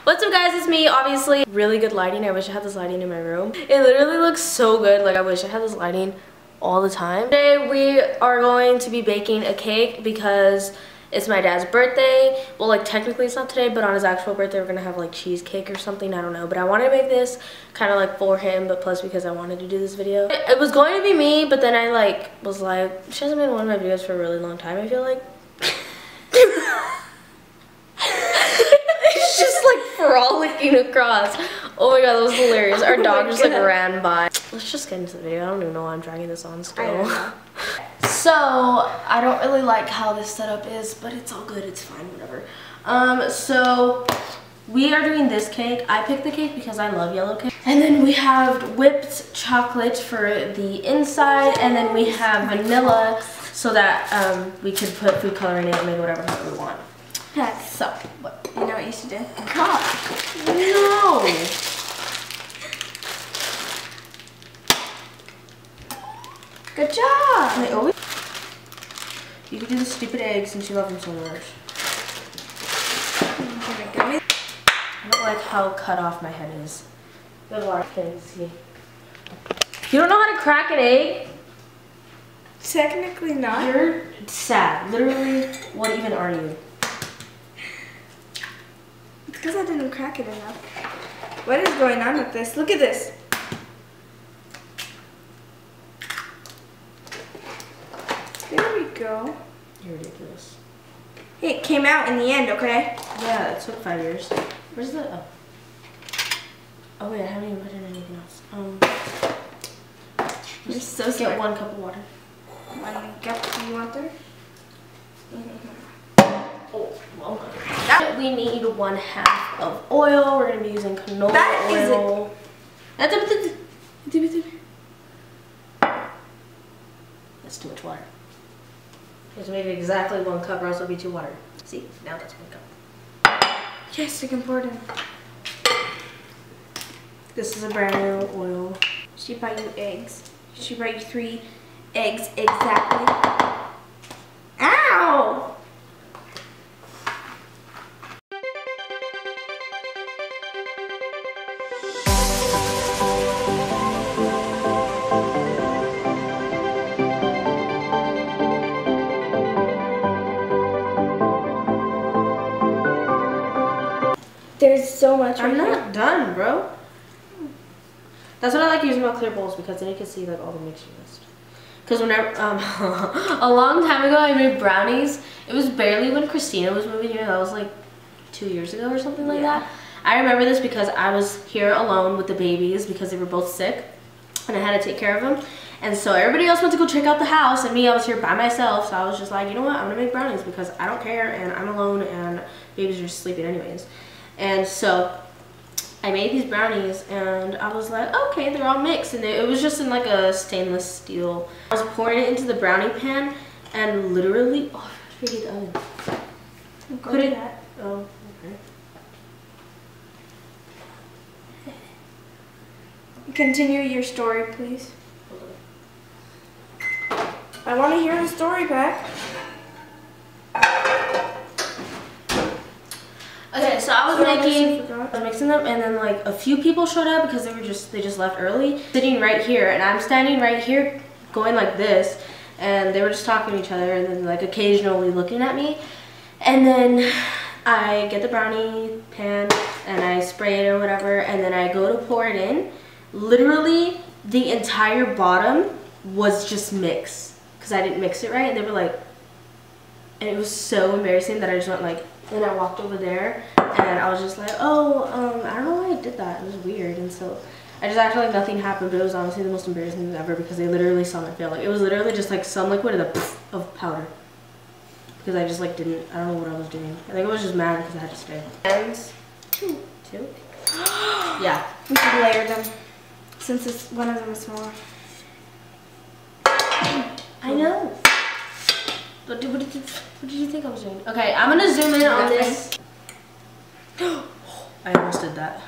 What's up guys, it's me. Obviously, really good lighting. I wish I had this lighting in my room. It literally looks so good. Like I wish I had this lighting all the time. Today we are going to be baking a cake because it's my dad's birthday. Well, like technically it's not today, but on his actual birthday we're gonna have like cheesecake or something, I don't know. But I wanted to make this kind of like for him, but plus because I wanted to do this video. It was going to be me, but then I like was like, she hasn't been in one of my videos for a really long time, I feel like. It's just like frolicking across. Oh my god, that was hilarious. Our dog just like ran by. Let's just get into the video. I don't even know why I'm dragging this on still. So I don't really like how this setup is, but it's all good, it's fine, whatever. So we are doing this cake. I picked the cake because I love yellow cake. And then we have whipped chocolate for the inside, and then we have vanilla so that we could put food coloring in it and make whatever we want. So, what? You know what you should do? God. No! Good job! Wait, oh, you can do the stupid eggs since you love them so much. I don't like how cut off my head is. There's a lot of things here. You don't know how to crack an egg? Technically not. You're sad. Literally, what even are you? It's because I didn't crack it enough. What is going on with this? Look at this. There we go. You're ridiculous. It came out in the end, okay? Yeah, it took 5 years. Where's the... Oh. Oh wait, I haven't even put in anything else. You're so get smart. 1 cup of water. 1 cup of water? Oh, well, we need 1/2 of oil. We're gonna be using canola oil. That's too much water. You have to make it exactly 1 cup or else it'll be too water. See, now that's 1 cup. Yes, it's important. This is a brand new oil. She bought you eggs. She brought you 3 eggs exactly. Ow! There's so much. I'm not done, bro. That's what I like using my clear bowls because then you can see like all the mixture list. Because whenever a long time ago I made brownies. It was barely when Christina was moving here. That was like 2 years ago or something like that. I remember this because I was here alone with the babies because they were both sick and I had to take care of them. And so everybody else went to go check out the house and me, I was here by myself. So I was just like, you know what, I'm gonna make brownies because I don't care and I'm alone and babies are just sleeping anyways. And so I made these brownies and I was like, okay, they're all mixed. And it was just in like a stainless steel. I was pouring it into the brownie pan and literally, oh, I forget the oven. Put it, oh, okay. Continue your story, please. I want to hear the story back. Okay, so I was mixing them, and then like a few people showed up because they just left early. Sitting right here, and I'm standing right here, going like this, and they were just talking to each other, and then like occasionally looking at me. And then I get the brownie pan and I spray it or whatever, and then I go to pour it in. Literally, the entire bottom was just mixed because I didn't mix it right, and they were like, and it was so embarrassing that I just went like. Then I walked over there and I was just like, oh, I don't know why I did that. It was weird. And so I just acted like nothing happened, but it was honestly the most embarrassing thing ever because they literally saw my fail. Like it was literally just like some liquid and a poof of powder. Because I just like didn't, I don't know what I was doing. I think I was just mad because I had to stay. And 2? Yeah. We should layer them since one of them is smaller. I know. What did you think I was doing? Okay, I'm gonna zoom in on this. I almost did that.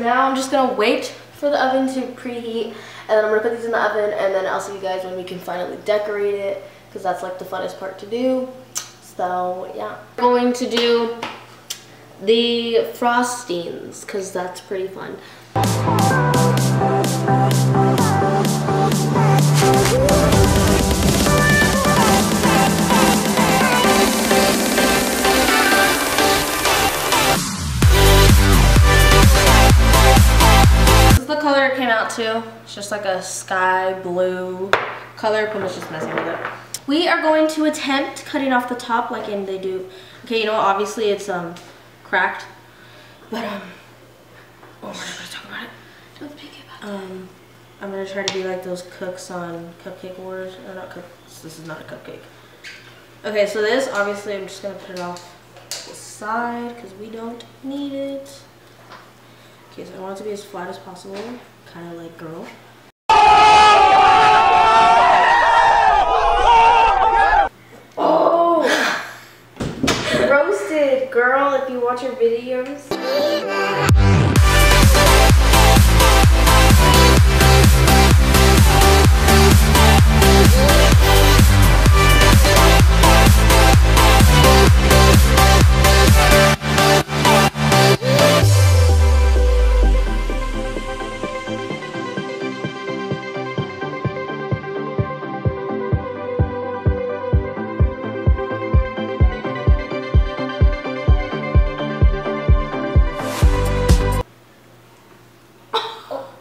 now I'm just gonna wait for the oven to preheat, and then I'm gonna put these in the oven, and then I'll see you guys when we can finally decorate it, because that's like the funnest part to do. So yeah, we're going to do the frostings because that's pretty fun. This is the color it came out to. It's just like a sky blue color. Puma's just messing with it. We are going to attempt cutting off the top like they do. Okay, you know, obviously it's cracked, but oh, we're not gonna talk about it. Don't speak about it. I'm gonna try to be like those cooks on Cupcake Wars. Or not cooks. This is not a cupcake. Okay, so this obviously I'm just gonna put it off to the side because we don't need it. Okay, so I want it to be as flat as possible, kind of like girl. Roasted, girl, if you watch your videos.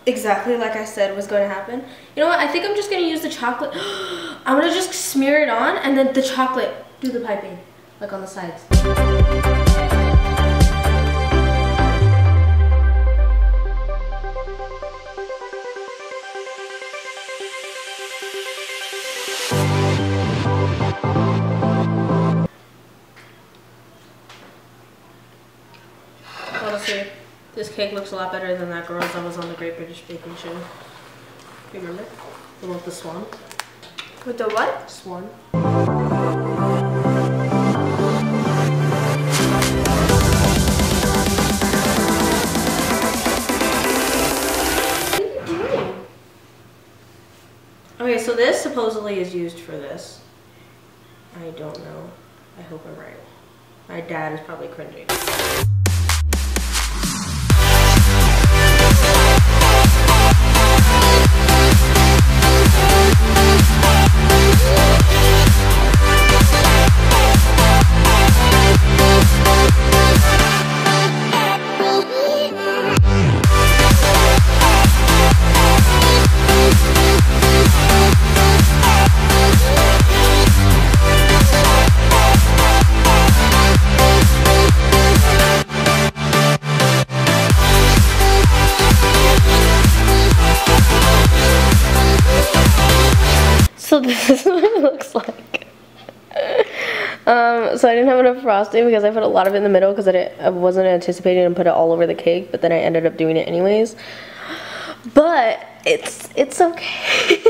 Exactly like I said was going to happen. You know what? I think I'm just going to use the chocolate. I'm going to just smear it on and then the chocolate do the piping, like on the sides. Honestly, this cake looks a lot better than that girl's that was on the Great British Baking Show. You remember? The one with the swan. With the what? Swan. What are you doing? Okay, so this supposedly is used for this. I don't know. I hope I'm right. My dad is probably cringing. So this is what it looks like. So I didn't have enough frosting because I put a lot of it in the middle because I wasn't anticipating to put it all over the cake, but then I ended up doing it anyways. But it's okay.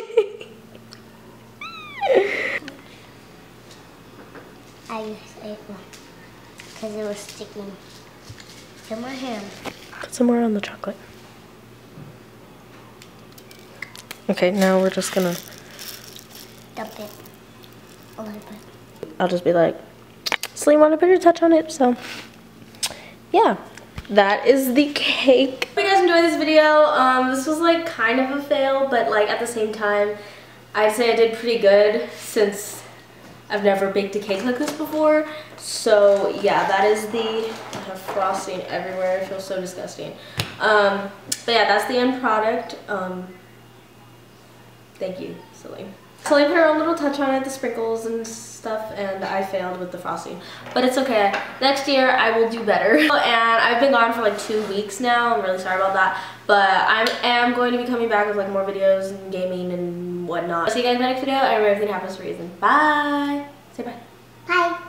I used it because it was sticking to my hand. Put some more on the chocolate. Okay, now we're just gonna Dump it a little bit. I'll just be like, Celine wanted to put her touch on it, so yeah, that is the cake. Hope you guys enjoyed this video. This was like kind of a fail, but like at the same time, I'd say I did pretty good since I've never baked a cake like this before. So yeah, that is I have frosting everywhere. It feels so disgusting. But yeah, that's the end product. Thank you, Celine. Celine put her own little touch on it, the sprinkles and stuff, and I failed with the frosting. But it's okay. Next year, I will do better. And I've been gone for like 2 weeks now. I'm really sorry about that. But I am going to be coming back with like more videos and gaming and whatnot. See you guys in the next video. I remember everything happens for a reason. Bye. Say bye. Bye.